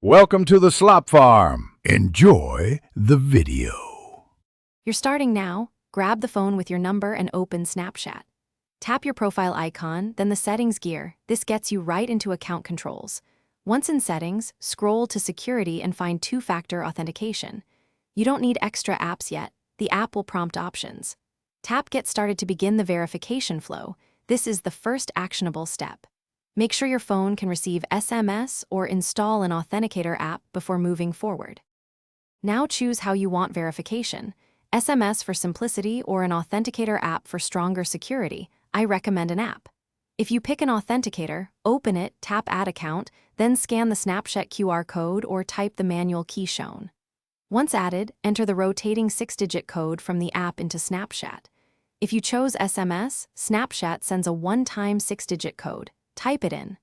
Welcome to the Slop Farm. Enjoy the video. You're starting now. Grab the phone with your number and open Snapchat. Tap your profile icon, then the settings gear. This gets you right into account controls. Once in settings, scroll to security and find two-factor authentication. You don't need extra apps yet. The app will prompt options. Tap Get Started to begin the verification flow. This is the first actionable step. Make sure your phone can receive SMS or install an authenticator app before moving forward. Now choose how you want verification. SMS for simplicity or an authenticator app for stronger security. I recommend an app. If you pick an authenticator, open it, tap Add Account, then scan the Snapchat QR code or type the manual key shown. Once added, enter the rotating 6-digit code from the app into Snapchat. If you chose SMS, Snapchat sends a one-time 6-digit code. Type it in.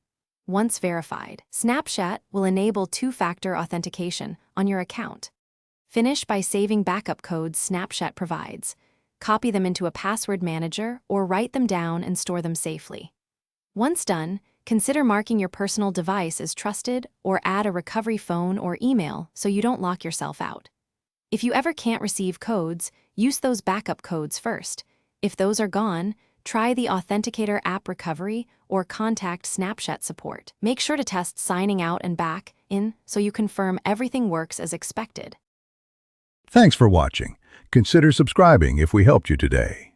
Once verified, Snapchat will enable two-factor authentication on your account. Finish by saving backup codes Snapchat provides. Copy them into a password manager or write them down and store them safely. Once done, consider marking your personal device as trusted or add a recovery phone or email so you don't lock yourself out. If you ever can't receive codes, use those backup codes first. If those are gone, try the Authenticator app recovery or contact Snapchat support. Make sure to test signing out and back in so you confirm everything works as expected. Thanks for watching. Consider subscribing if we helped you today.